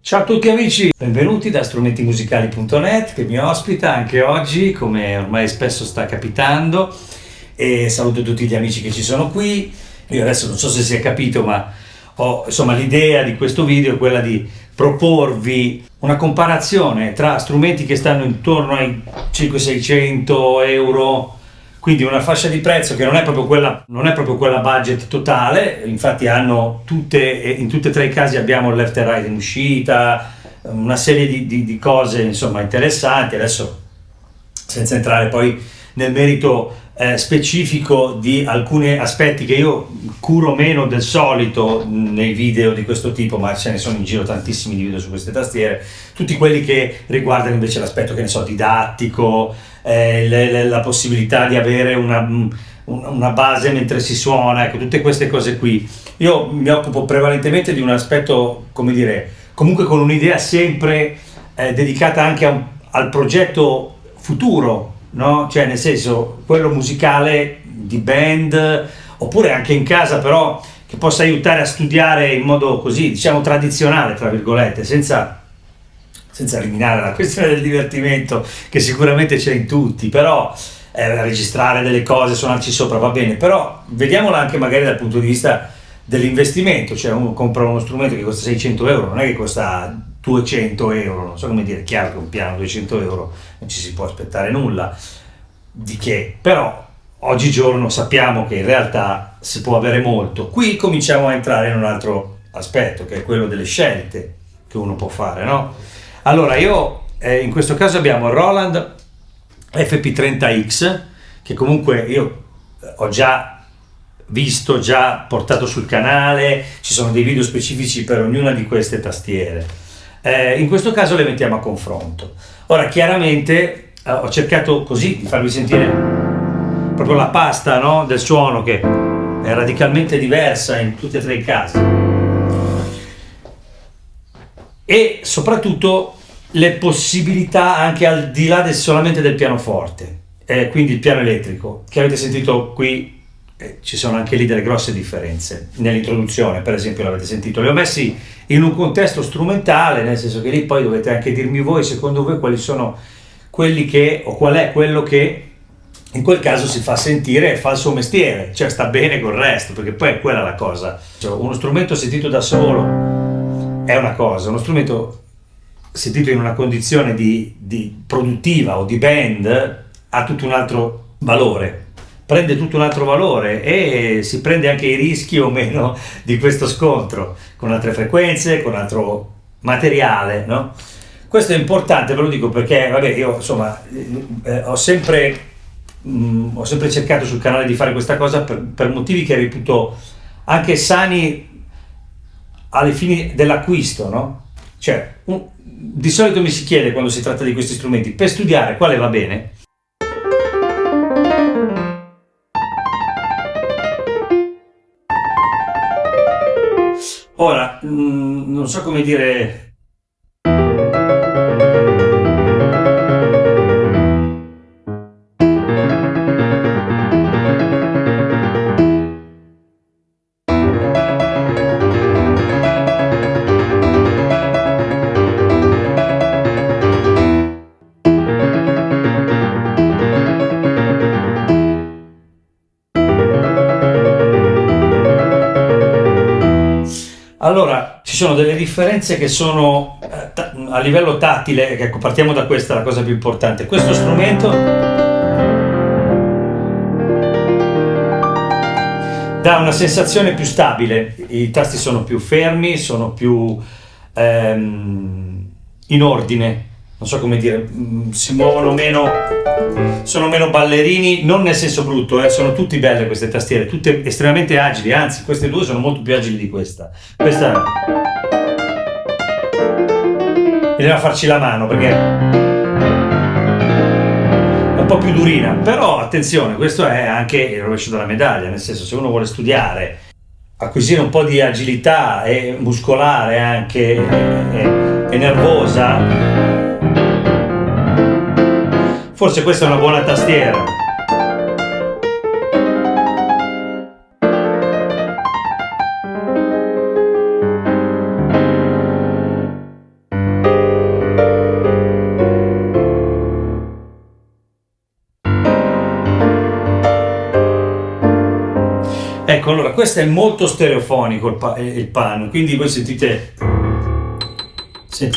Ciao a tutti amici, benvenuti da strumentimusicali.net che mi ospita anche oggi, come ormai spesso sta capitando. e saluto tutti gli amici che ci sono qui. Io adesso non so se si è capito, ma insomma, l'idea di questo video è quella di proporvi una comparazione tra strumenti che stanno intorno ai 500-600 euro, quindi una fascia di prezzo che non è proprio quella budget totale. Infatti hanno in tutti e tre i casi abbiamo il left and right in uscita, una serie di cose insomma interessanti. Adesso, senza entrare poi nel merito specifico di alcuni aspetti che io curo meno del solito nei video di questo tipo, ma ce ne sono in giro tantissimi di video su queste tastiere, tutti quelli che riguardano invece l'aspetto, che ne so, didattico, la possibilità di avere una base mentre si suona, ecco, tutte queste cose qui. Io mi occupo prevalentemente di un aspetto, come dire, comunque con un'idea sempre dedicata anche al progetto futuro, no? Cioè, nel senso, quello musicale di band, oppure anche in casa, però che possa aiutare a studiare in modo così, diciamo, tradizionale, tra virgolette, senza eliminare la questione del divertimento, che sicuramente c'è in tutti, però registrare delle cose, suonarci sopra va bene, però vediamola anche magari dal punto di vista dell'investimento. Cioè, uno compra uno strumento che costa 600 euro, non è che costa 200 euro, non so come dire. Chiaro che un piano 200 euro non ci si può aspettare nulla di che, però oggigiorno sappiamo che in realtà si può avere molto. Qui cominciamo a entrare in un altro aspetto, che è quello delle scelte che uno può fare, no? Allora, io in questo caso abbiamo il Roland FP30X, che comunque io ho già visto, già portato sul canale, ci sono dei video specifici per ognuna di queste tastiere. In questo caso le mettiamo a confronto. Ora, chiaramente ho cercato così di farvi sentire proprio la pasta, no, del suono, che è radicalmente diversa in tutti e tre i casi, e soprattutto le possibilità anche al di là solamente del pianoforte, quindi il piano elettrico che avete sentito qui. Ci sono anche lì delle grosse differenze. Nell'introduzione, per esempio, l'avete sentito, li ho messi in un contesto strumentale, nel senso che lì poi dovete anche dirmi voi, secondo voi, quali sono quelli che, o qual è quello che in quel caso si fa sentire e fa il suo mestiere, cioè sta bene col resto, perché poi è quella la cosa. Cioè, uno strumento sentito da solo è una cosa, uno strumento sentito in una condizione di produttiva o di band ha tutto un altro valore, prende tutto un altro valore, e si prende anche i rischi o meno di questo scontro con altre frequenze, con altro materiale, no? Questo è importante, ve lo dico perché, vabbè, io insomma ho sempre cercato sul canale di fare questa cosa per motivi che reputo anche sani alle fini dell'acquisto, no? Cioè, di solito mi si chiede, quando si tratta di questi strumenti, per studiare quale va bene. Ora, non so come dire. Allora, ci sono delle differenze che sono a livello tattile. Ecco, partiamo da questa, la cosa più importante. Questo strumento dà una sensazione più stabile, i tasti sono più fermi, sono più in ordine, non so come dire, si muovono meno, sono meno ballerini, non nel senso brutto, sono tutte belle queste tastiere, tutte estremamente agili, anzi queste due sono molto più agili di questa. Questa bisogna farci la mano perché è un po' più durina, però attenzione, questo è anche il rovescio della medaglia, nel senso, se uno vuole studiare, acquisire un po' di agilità e muscolare anche e nervosa, forse questa è una buona tastiera. Ecco, allora, questo è molto stereofonico il pan, quindi voi sentite, se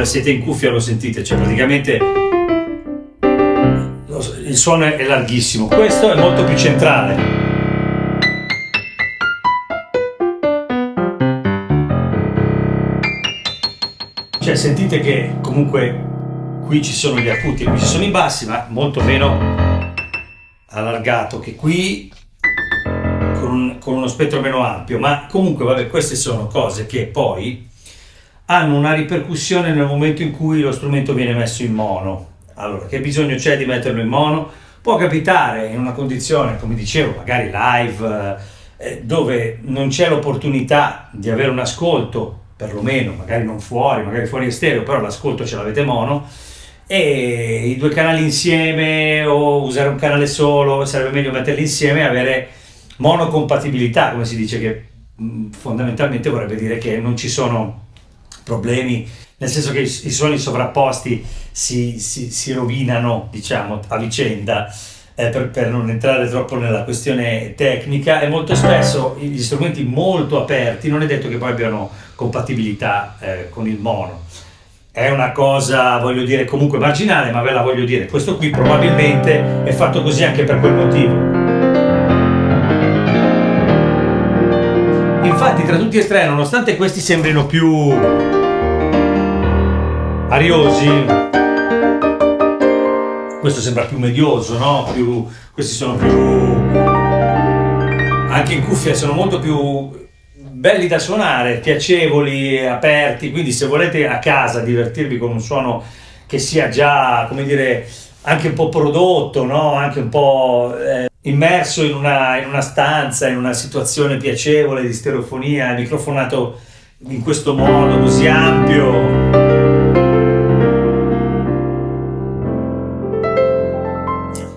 siete in cuffia lo sentite, cioè praticamente il suono è larghissimo. Questo è molto più centrale. Cioè sentite che comunque qui ci sono gli acuti, qui ci sono i bassi, ma molto meno allargato che qui, con uno spettro meno ampio. Ma comunque vabbè, queste sono cose che poi hanno una ripercussione nel momento in cui lo strumento viene messo in mono. Allora, che bisogno c'è di metterlo in mono? Può capitare in una condizione, come dicevo, magari live, dove non c'è l'opportunità di avere un ascolto, perlomeno, magari non fuori, magari fuori stereo, però l'ascolto ce l'avete mono, e i due canali insieme o usare un canale solo, sarebbe meglio metterli insieme e avere monocompatibilità, come si dice, che fondamentalmente vorrebbe dire che non ci sono problemi, nel senso che i suoni sovrapposti si rovinano, diciamo, a vicenda, per non entrare troppo nella questione tecnica. E molto spesso gli strumenti molto aperti non è detto che poi abbiano compatibilità con il mono. È una cosa, voglio dire, comunque marginale, ma ve la voglio dire. Questo qui probabilmente è fatto così anche per quel motivo. Infatti tra tutti e tre, nonostante questi sembrino più ariosi, questo sembra più medioso, no? Questi sono più, anche in cuffia sono molto più belli da suonare, piacevoli, aperti. Quindi se volete a casa divertirvi con un suono che sia già, come dire, anche un po' prodotto, no? Anche un po' immerso in una stanza, in una situazione piacevole di stereofonia, microfonato in questo modo così ampio,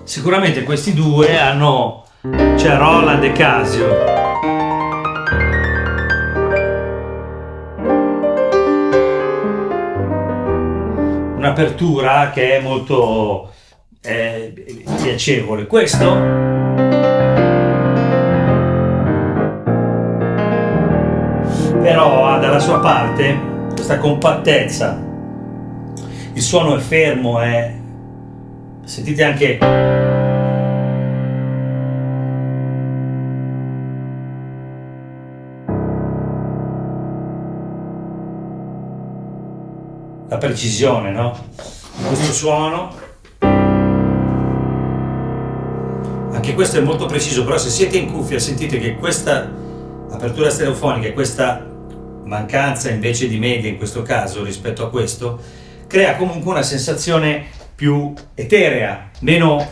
sicuramente questi due hanno, cioè Roland e Casio, un'apertura che è molto piacevole. Questo però ha dalla sua parte questa compattezza, il suono è fermo, sentite anche la precisione, no? Questo suono, anche questo è molto preciso, però se siete in cuffia sentite che questa apertura stereofonica e questa mancanza invece di media in questo caso rispetto a questo crea comunque una sensazione più eterea, meno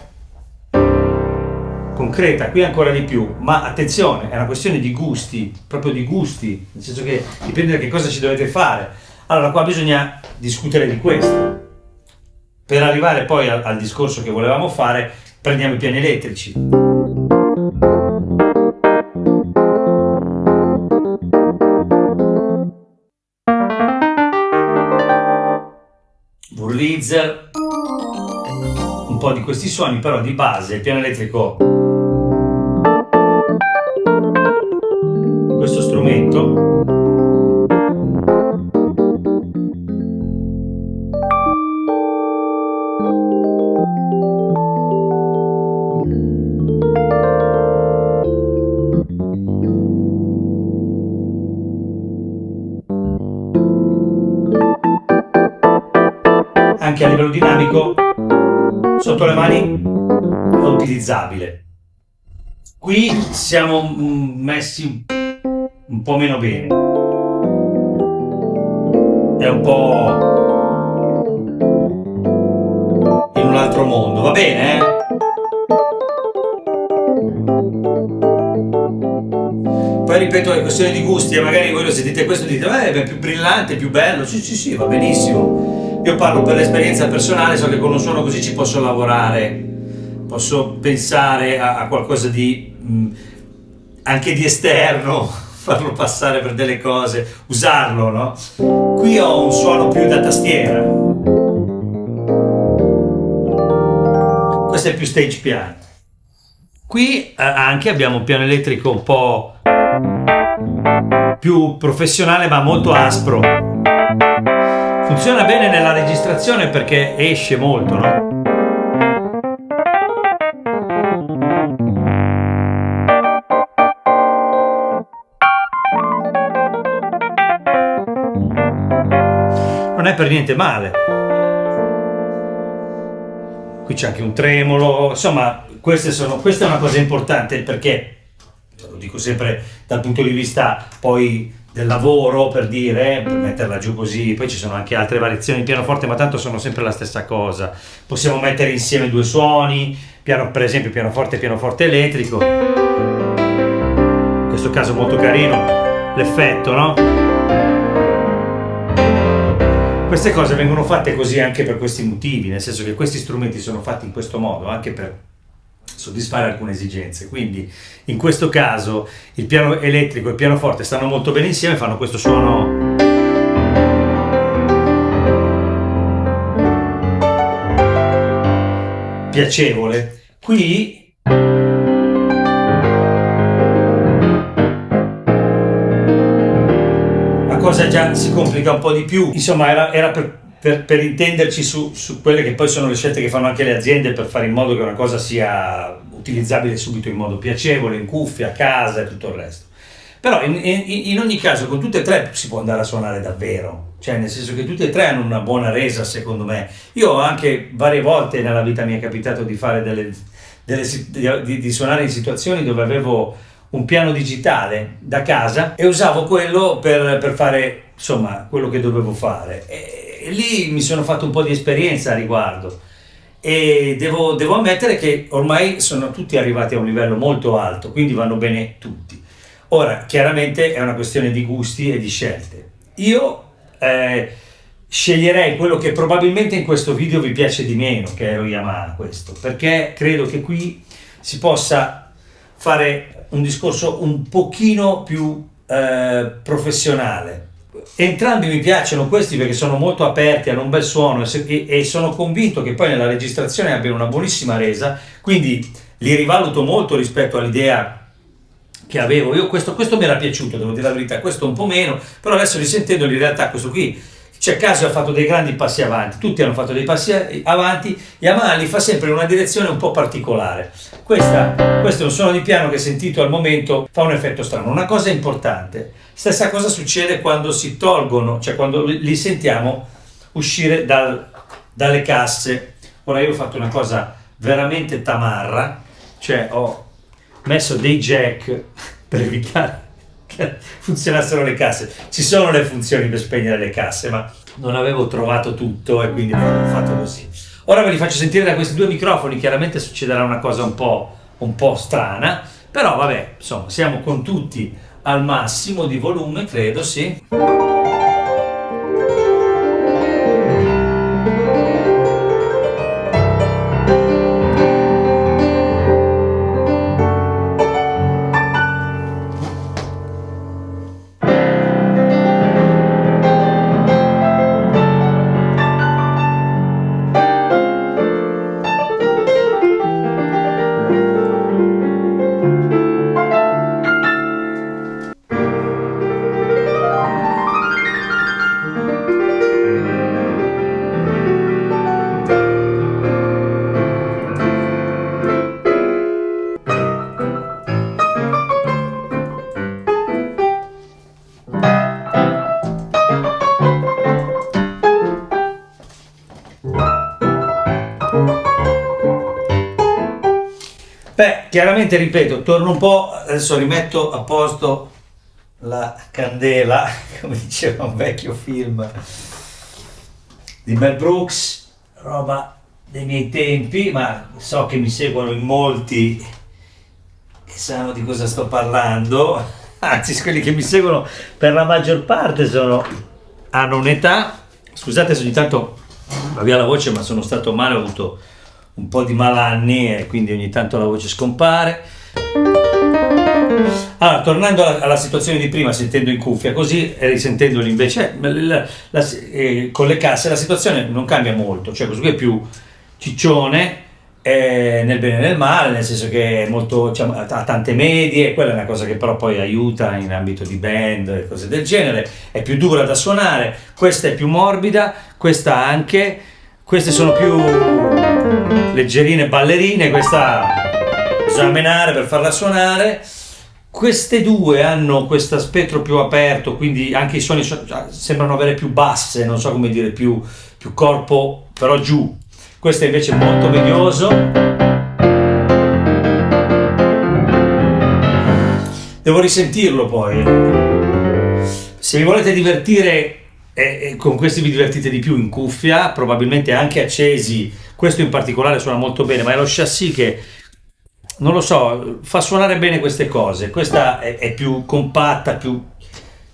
concreta, qui ancora di più. Ma attenzione, è una questione di gusti, proprio di gusti, nel senso che dipende da che cosa ci dovete fare. Allora qua bisogna discutere di questo. Per arrivare poi al discorso che volevamo fare, prendiamo i piani elettrici. Wurlitzer, un po' di questi suoni, però di base il piano elettrico, questo strumento, anche a livello dinamico, sotto le mani è utilizzabile. Qui siamo messi un po' meno bene, è un po' in un altro mondo, va bene? Poi ripeto, è questione di gusti, e magari voi lo sentite questo e dite è più brillante, più bello, sì, va benissimo. Io parlo per l'esperienza personale, so che con un suono così ci posso lavorare, posso pensare a qualcosa di anche di esterno, farlo passare per delle cose, usarlo, no? Qui ho un suono più da tastiera, questo è più stage piano. Qui anche abbiamo un piano elettrico un po' più professionale ma molto aspro. Funziona bene nella registrazione perché esce molto, no? Non è per niente male. Qui c'è anche un tremolo, insomma, questa è una cosa importante perché, lo dico sempre dal punto di vista poi del lavoro, per dire, per metterla giù così, poi ci sono anche altre variazioni di pianoforte, ma tanto sono sempre la stessa cosa. Possiamo mettere insieme due suoni, per esempio pianoforte e pianoforte elettrico. In questo caso molto carino l'effetto, no? Queste cose vengono fatte così anche per questi motivi, nel senso che questi strumenti sono fatti in questo modo anche per soddisfare alcune esigenze. Quindi in questo caso il piano elettrico e il pianoforte stanno molto bene insieme, fanno questo suono piacevole. Qui cosa già si complica un po' di più, insomma era per intenderci su quelle che poi sono le scelte che fanno anche le aziende per fare in modo che una cosa sia utilizzabile subito in modo piacevole, in cuffia, a casa e tutto il resto. Però in ogni caso con tutte e tre si può andare a suonare davvero, cioè nel senso che tutte e tre hanno una buona resa secondo me. Io anche varie volte nella vita mi è capitato di fare di suonare in situazioni dove avevo un piano digitale da casa e usavo quello per fare insomma quello che dovevo fare e lì mi sono fatto un po' di esperienza a riguardo e devo ammettere che ormai sono tutti arrivati a un livello molto alto, quindi vanno bene tutti. Ora chiaramente è una questione di gusti e di scelte. Io sceglierei quello che probabilmente in questo video vi piace di meno, che è lo Yamaha, questo, perché credo che qui si possa fare un discorso un pochino più professionale. Entrambi mi piacciono questi perché sono molto aperti, hanno un bel suono e sono convinto che poi nella registrazione abbiano una buonissima resa, quindi li rivaluto molto rispetto all'idea che avevo. Io questo mi era piaciuto, devo dire la verità, questo un po' meno, però adesso risentendolo in realtà questo qui c'è Casio ha fatto dei grandi passi avanti, tutti hanno fatto dei passi avanti, Yamaha li fa sempre in una direzione un po' particolare. Questo è un suono di piano che sentito al momento fa un effetto strano. Una cosa importante, stessa cosa succede quando si tolgono, cioè quando li sentiamo uscire dalle casse. Ora io ho fatto una cosa veramente tamarra, cioè ho messo dei jack per evitare che funzionassero le casse. Ci sono le funzioni per spegnere le casse, ma non avevo trovato tutto e quindi ho fatto così. Ora ve li faccio sentire da questi due microfoni, chiaramente succederà una cosa un po' strana, però vabbè, insomma, siamo con tutti al massimo di volume, credo, sì. Beh, chiaramente ripeto, torno un po', adesso rimetto a posto la candela, come diceva un vecchio film di Mel Brooks, roba dei miei tempi, ma so che mi seguono in molti che sanno di cosa sto parlando, anzi quelli che mi seguono per la maggior parte hanno un'età, scusate se ogni tanto va via la voce, ma sono stato male, ho avuto un po' di malanni e quindi ogni tanto la voce scompare. Allora, tornando alla situazione di prima, sentendo in cuffia così e risentendoli invece con le casse, la situazione non cambia molto, cioè questo qui è più ciccione, nel bene e nel male, nel senso che è molto, diciamo, ha tante medie, quella è una cosa che però poi aiuta in ambito di band e cose del genere, è più dura da suonare, questa è più morbida, questa anche, queste sono più leggerine ballerine, questa bisogna menare per farla suonare. Queste due hanno questo spettro più aperto, quindi anche i suoni sembrano avere più basse, non so come dire, più corpo, però giù. Questo è invece molto medioso. Devo risentirlo poi. Se vi volete divertire, con questi vi divertite di più in cuffia, probabilmente anche accesi. Questo in particolare suona molto bene, ma è lo chassis che, non lo so, fa suonare bene queste cose. Questa è più compatta, più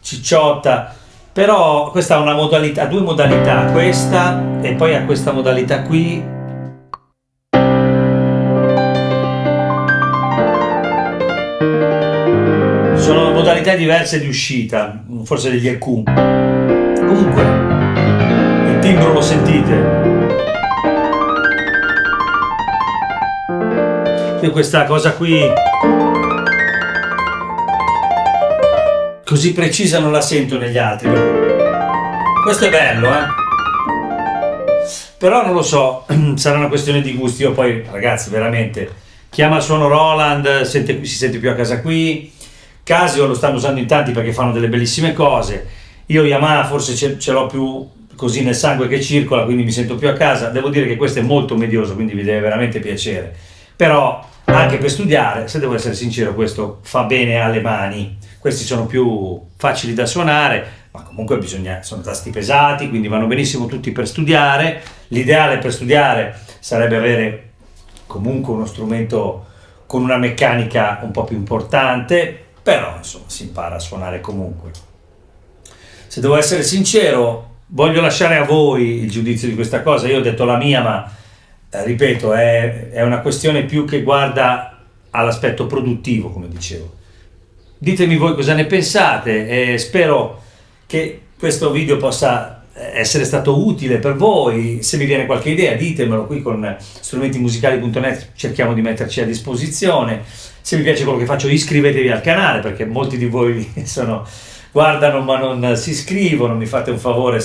cicciotta. Però questa ha una modalità, due modalità, questa e poi ha questa modalità qui. Sono modalità diverse di uscita, forse degli EQ. Comunque, il timbro lo sentite. E questa cosa qui così precisa non la sento negli altri. Questo è bello, però non lo so, sarà una questione di gusti. Io poi, ragazzi, veramente, chiama il suono Roland, si sente più a casa qui. Casio lo stanno usando in tanti perché fanno delle bellissime cose. Io Yamaha forse ce l'ho più così nel sangue che circola, quindi mi sento più a casa. Devo dire che questo è molto medioso, quindi vi deve veramente piacere. Però anche per studiare, se devo essere sincero, questo fa bene alle mani. Questi sono più facili da suonare, ma comunque sono tasti pesati, quindi vanno benissimo tutti per studiare. L'ideale per studiare sarebbe avere comunque uno strumento con una meccanica un po' più importante, però insomma si impara a suonare comunque. Se devo essere sincero, voglio lasciare a voi il giudizio di questa cosa. Io ho detto la mia, ma ripeto, è una questione più che guarda all'aspetto produttivo, come dicevo. Ditemi voi cosa ne pensate e spero che questo video possa essere stato utile per voi. Se vi viene qualche idea ditemelo, qui con strumentimusicali.net cerchiamo di metterci a disposizione. Se vi piace quello che faccio iscrivetevi al canale, perché molti di voi guardano ma non si iscrivono. Mi fate un favore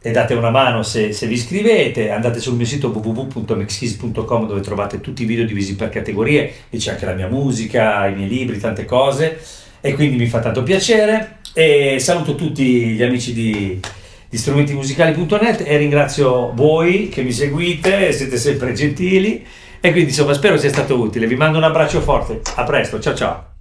e date una mano se vi iscrivete. Andate sul mio sito www.mixkeys.com, dove trovate tutti i video divisi per categorie e c'è anche la mia musica, i miei libri, tante cose, e quindi mi fa tanto piacere. E saluto tutti gli amici di strumentimusicali.net e ringrazio voi che mi seguite, siete sempre gentili, e quindi insomma spero sia stato utile. Vi mando un abbraccio forte, a presto, ciao ciao.